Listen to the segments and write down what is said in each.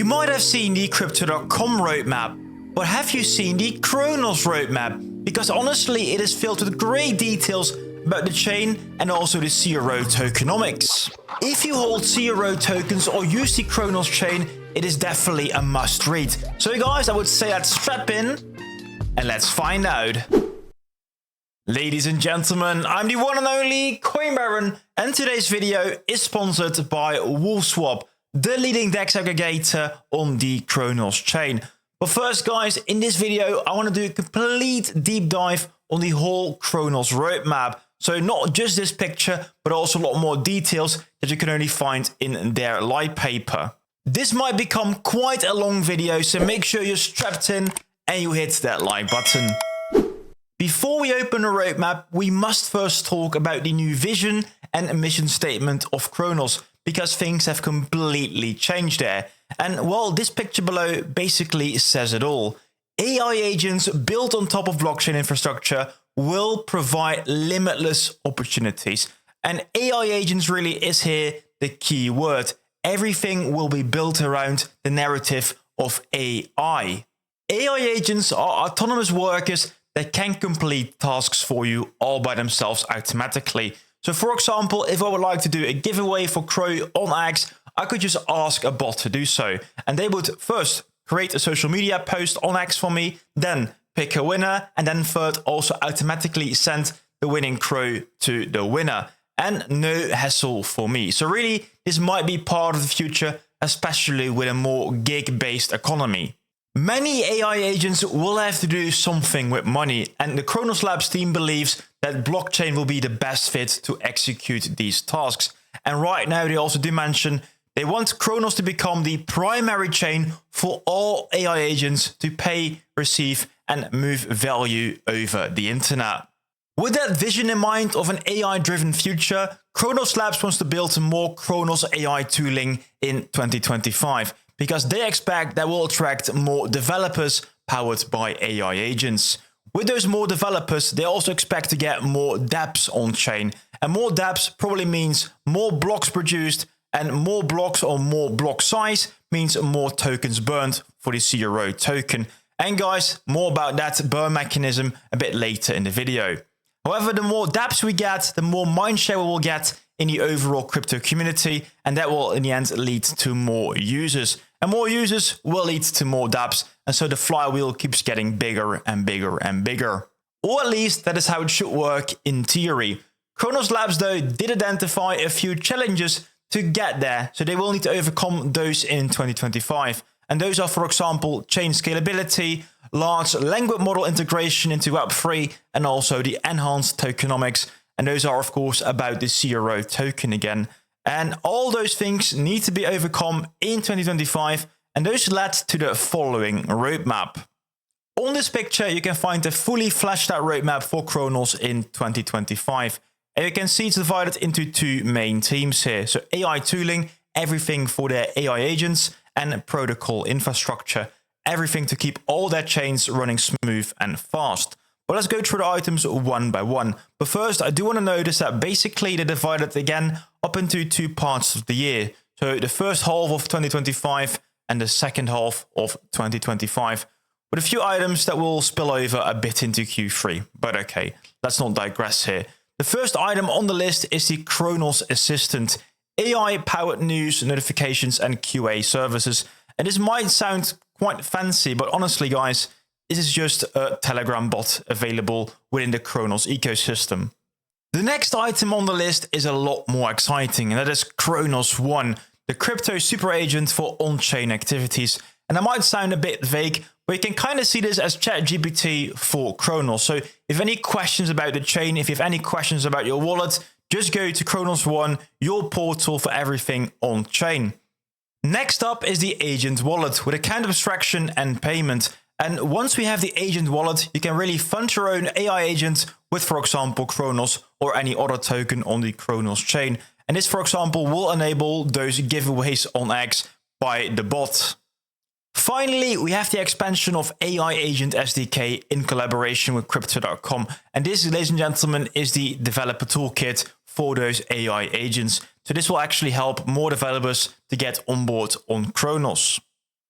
might have seen the Crypto.com roadmap, but have you seen the Cronos roadmap? Because honestly, it is filled with great details about the chain and also the CRO tokenomics. If you hold CRO tokens or use the Cronos chain, it is definitely a must read. So guys, I would say let's strap in and let's find out. Ladies and gentlemen, I'm the one and only Coin Baron, and today's video is sponsored by WolfSwap, the leading DEX aggregator on the Cronos chain. But first guys, in this video, I want to do a complete deep dive on the whole Cronos roadmap. So not just this picture, but also a lot more details that you can only find in their light paper. This might become quite a long video, so make sure you're strapped in and you hit that like button. Before we open the roadmap, we must first talk about the new vision and mission statement of Cronos, because things have completely changed there. And well, this picture below basically says it all. AI agents built on top of blockchain infrastructure will provide limitless opportunities. And AI agents really is here the key word. Everything will be built around the narrative of AI. AI agents are autonomous workers that can complete tasks for you all by themselves automatically. So for example, if I would like to do a giveaway for Crow on X, I could just ask a bot to do so. And they would first create a social media post on X for me, then pick a winner, and then third also automatically send the winning Crow to the winner. And no hassle for me. So really, this might be part of the future, especially with a more gig-based economy. Many AI agents will have to do something with money, and the Cronos Labs team believes that blockchain will be the best fit to execute these tasks. And right now they also do mention they want Cronos to become the primary chain for all AI agents to pay, receive, and move value over the internet. With that vision in mind of an AI-driven future, Cronos Labs wants to build more Cronos AI tooling in 2025, because they expect that will attract more developers powered by AI agents. With those more developers, they also expect to get more dApps on chain. And more dApps probably means more blocks produced, and more blocks or more block size means more tokens burned for the CRO token. And guys, more about that burn mechanism a bit later in the video. However, the more dApps we get, the more mindshare we will get in the overall crypto community, and that will in the end lead to more users. And more users will lead to more dApps, and so the flywheel keeps getting bigger and bigger and bigger. Or at least that is how it should work in theory. Cronos Labs though did identify a few challenges to get there, so they will need to overcome those in 2025. And those are, for example, chain scalability, large language model integration into Web3, and also the enhanced tokenomics. And those are, of course, about the CRO token again. And all those things need to be overcome in 2025, and those led to the following roadmap. On this picture, you can find the fully fleshed out roadmap for Cronos in 2025. And you can see it's divided into two main teams here. So AI tooling, everything for their AI agents, and protocol infrastructure, everything to keep all their chains running smooth and fast. But let's go through the items one by one. But first, I do want to notice that basically they divided again up into two parts of the year. So the first half of 2025 and the second half of 2025, with a few items that will spill over a bit into Q3. But okay, let's not digress here. The first item on the list is the Cronos Assistant, AI-powered news, notifications, and QA services. And this might sound quite fancy, but honestly, guys, this is just a Telegram bot available within the Cronos ecosystem. The next item on the list is a lot more exciting, and that is Cronos One, the crypto super agent for on-chain activities. And that might sound a bit vague, but you can kind of see this as ChatGPT for Cronos. So if you have any questions about the chain, if you have any questions about your wallet, just go to Cronos One, your portal for everything on-chain. Next up is the agent wallet with account abstraction and payment. And once we have the agent wallet, you can really fund your own AI agent with, for example, Cronos or any other token on the Cronos chain. And this, for example, will enable those giveaways on X by the bot. Finally, we have the expansion of AI Agent SDK in collaboration with Crypto.com. And this, ladies and gentlemen, is the developer toolkit for those AI agents. So this will actually help more developers to get on board on Cronos.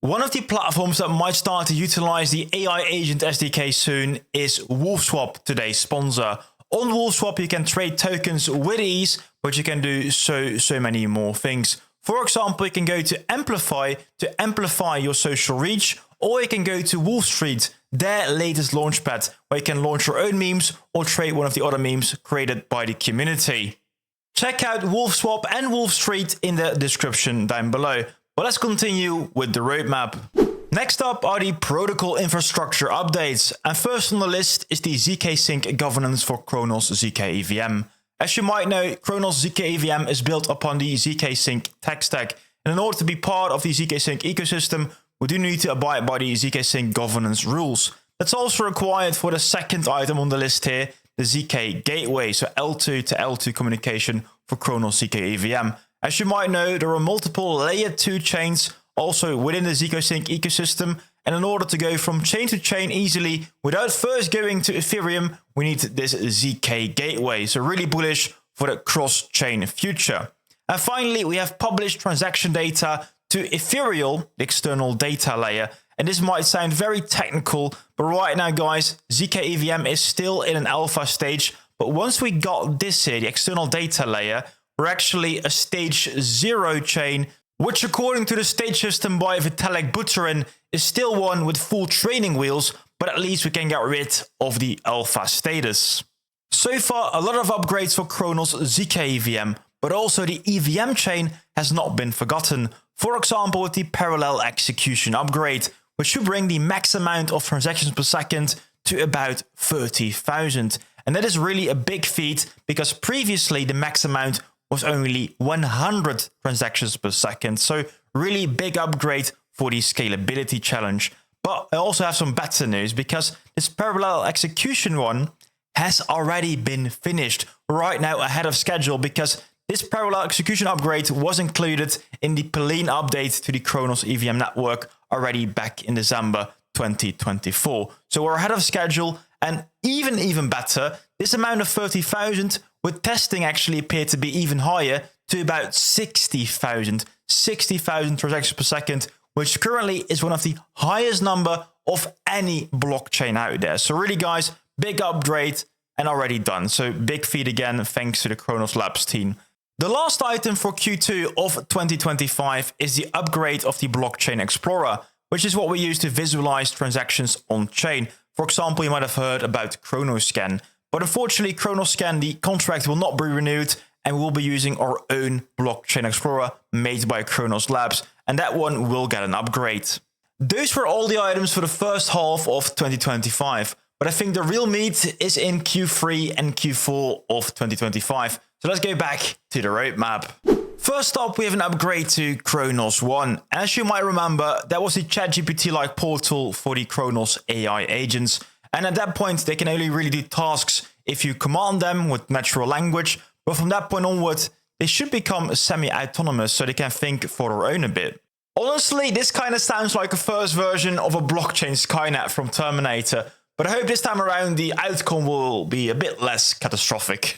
One of the platforms that might start to utilize the AI Agent SDK soon is WolfSwap, today's sponsor. On WolfSwap, you can trade tokens with ease, but you can do so many more things. For example, you can go to amplify your social reach, or you can go to Wolf Street, their latest launchpad, where you can launch your own memes or trade one of the other memes created by the community. Check out WolfSwap and Wolf Street in the description down below. But let's continue with the roadmap. Next up are the protocol infrastructure updates. And first on the list is the ZK Sync governance for Cronos ZK EVM. As you might know, Cronos ZK EVM is built upon the ZK Sync tech stack. And in order to be part of the ZK Sync ecosystem, we do need to abide by the ZK Sync governance rules. That's also required for the second item on the list here, the ZK Gateway, so L2 to L2 communication for Cronos ZK EVM. As you might know, there are multiple layer 2 chains also within the ZK Sync ecosystem, and in order to go from chain to chain easily without first going to Ethereum, we need this ZK Gateway, so really bullish for the cross-chain future. And finally, we have published transaction data to Ethereal, the external data layer, and this might sound very technical, but right now guys, ZK EVM is still in an alpha stage, but once we got this here, the external data layer, we're actually a stage 0 chain, which according to the stage system by Vitalik Buterin is still one with full training wheels, but at least we can get rid of the alpha status. So far, a lot of upgrades for Cronos ZK EVM, but also the EVM chain has not been forgotten. For example, with the parallel execution upgrade, which should bring the max amount of transactions per second to about 30,000. And that is really a big feat because previously the max amount was only 100 transactions per second. So really big upgrade for the scalability challenge. But I also have some better news because this parallel execution one has already been finished right now ahead of schedule because this parallel execution upgrade was included in the Pauline update to the Cronos EVM network already back in December 2024. So we're ahead of schedule, and even better, this amount of 30,000 with testing actually appeared to be even higher to about 60,000 transactions per second, which currently is one of the highest number of any blockchain out there. So really guys, big upgrade and already done. So big feat again, thanks to the Cronos Labs team. The last item for Q2 of 2025 is the upgrade of the Blockchain Explorer, which is what we use to visualize transactions on chain. For example, you might have heard about Chronoscan. But unfortunately, Chronoscan, the contract will not be renewed, and we will be using our own Blockchain Explorer made by Cronos Labs, and that one will get an upgrade. Those were all the items for the first half of 2025, but I think the real meat is in Q3 and Q4 of 2025. So let's go back to the roadmap. First up, we have an upgrade to Cronos 1. As you might remember, that was the ChatGPT-like portal for the Cronos AI agents. And at that point, they can only really do tasks if you command them with natural language. But from that point onward, they should become semi-autonomous so they can think for their own a bit. Honestly, this kind of sounds like a first version of a blockchain Skynet from Terminator. But I hope this time around the outcome will be a bit less catastrophic.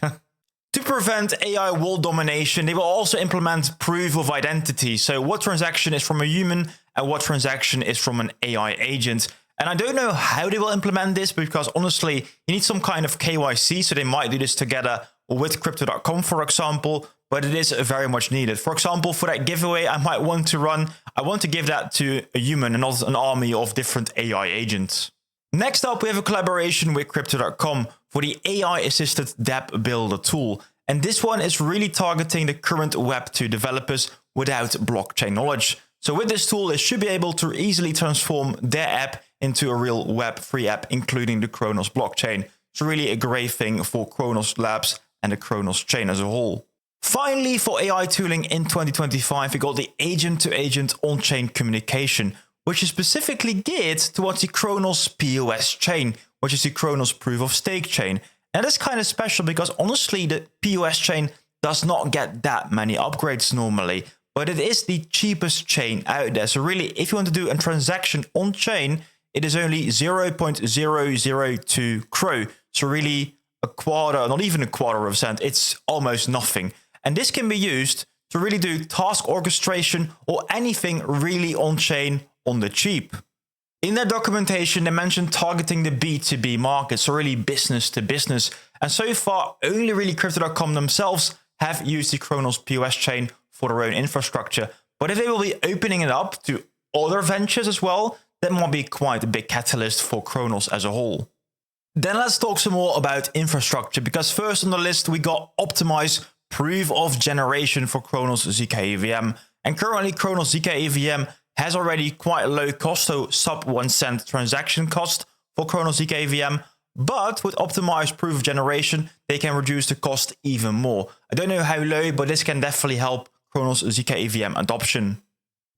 To prevent AI world domination, they will also implement proof of identity. So what transaction is from a human and what transaction is from an AI agent. And I don't know how they will implement this because honestly, you need some kind of KYC. So they might do this together with Crypto.com, for example, but it is very much needed. For example, for that giveaway I might want to run, I want to give that to a human and not an army of different AI agents. Next up, we have a collaboration with Crypto.com for the AI-assisted dApp Builder tool. And this one is really targeting the current Web2 developers without blockchain knowledge. So with this tool, they should be able to easily transform their app into a real Web3 app, including the Cronos blockchain. It's really a great thing for Cronos Labs and the Cronos chain as a whole. Finally, for AI tooling in 2025, we got the agent-to-agent on-chain communication, which is specifically geared towards the Cronos POS chain, which is the Cronos proof of stake chain. And that's kind of special because honestly, the POS chain does not get that many upgrades normally, but it is the cheapest chain out there. So really, if you want to do a transaction on chain, it is only 0.002 Crow. So really a quarter, not even a quarter of a cent, it's almost nothing. And this can be used to really do task orchestration or anything really on chain on the cheap. In their documentation, they mentioned targeting the B2B market, so really business to business. And so far, only really Crypto.com themselves have used the Cronos POS chain for their own infrastructure. But if they will be opening it up to other ventures as well, that might be quite a big catalyst for Cronos as a whole. Then let's talk some more about infrastructure, because first on the list we got optimized proof of generation for Cronos ZK EVM. And currently Cronos ZK EVM has already quite a low cost, so sub 1 cent transaction cost for Cronos ZK EVM. But with optimized proof of generation, they can reduce the cost even more. I don't know how low, but this can definitely help Cronos ZK EVM adoption.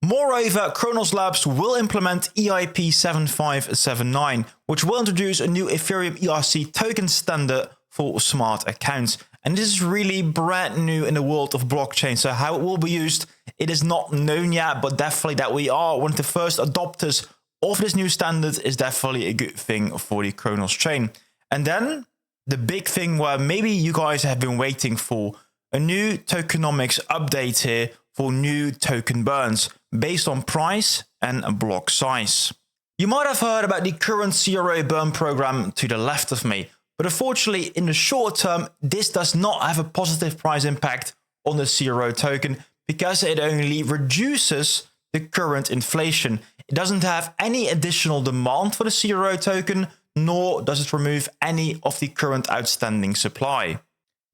Moreover, Cronos Labs will implement EIP 7579, which will introduce a new Ethereum ERC token standard for smart accounts. And this is really brand new in the world of blockchain. So how it will be used, it is not known yet, but definitely that we are one of the first adopters of this new standard is definitely a good thing for the Cronos chain. And then the big thing where maybe you guys have been waiting for, a new tokenomics update here for new token burns based on price and block size. You might have heard about the current CRO burn program to the left of me, but unfortunately in the short term, this does not have a positive price impact on the CRO token because it only reduces the current inflation. It doesn't have any additional demand for the CRO token, nor does it remove any of the current outstanding supply.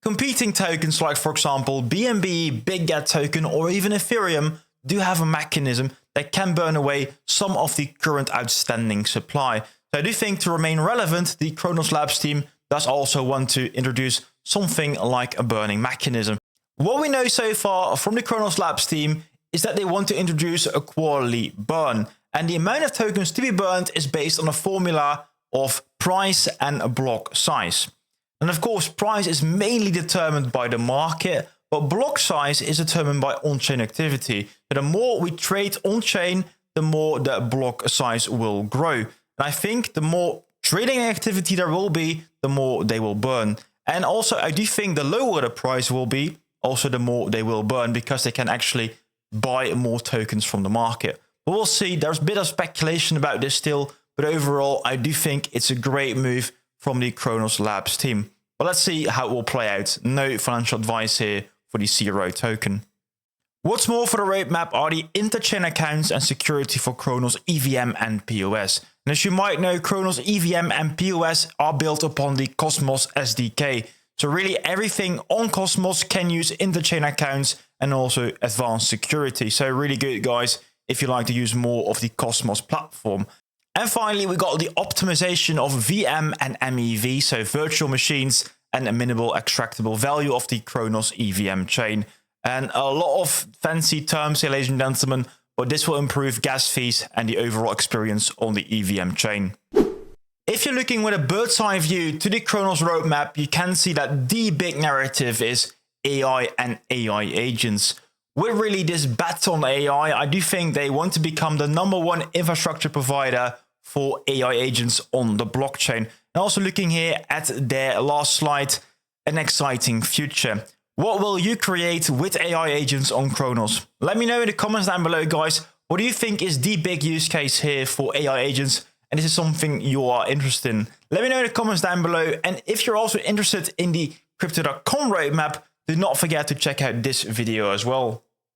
Competing tokens like, for example, BNB, BigGet token, or even Ethereum do have a mechanism that can burn away some of the current outstanding supply. So I do think to remain relevant, the Cronos Labs team does also want to introduce something like a burning mechanism. What we know so far from the Cronos Labs team is that they want to introduce a quarterly burn, and the amount of tokens to be burned is based on a formula of price and a block size. And of course, price is mainly determined by the market, but block size is determined by on-chain activity. So the more we trade on-chain, the more the block size will grow. And I think the more trading activity there will be, the more they will burn. And also, I do think the lower the price will be, also the more they will burn because they can actually buy more tokens from the market. But we'll see. There's a bit of speculation about this still, but overall, I do think it's a great move from the Cronos Labs team. But let's see how it will play out. No financial advice here for the CRO token. What's more for the roadmap are the interchain accounts and security for Cronos EVM and POS. And as you might know, Cronos EVM and POS are built upon the Cosmos SDK. So really everything on Cosmos can use interchain accounts and also advanced security. So really good, guys, if you like to use more of the Cosmos platform. And finally, we got the optimization of VM and MEV, so virtual machines and a minimal extractable value of the Cronos EVM chain. And a lot of fancy terms here, ladies and gentlemen, but this will improve gas fees and the overall experience on the EVM chain. If you're looking with a bird's eye view to the Cronos roadmap, you can see that the big narrative is AI and AI agents. With really this bet on AI, I do think they want to become the #1 infrastructure provider for AI agents on the blockchain. And also looking here at their last slide, an exciting future. What will you create with AI agents on Cronos? Let me know in the comments down below, guys. What do you think is the big use case here for AI agents? And is this something you are interested in? Let me know in the comments down below. And if you're also interested in the Crypto.com roadmap, do not forget to check out this video as well.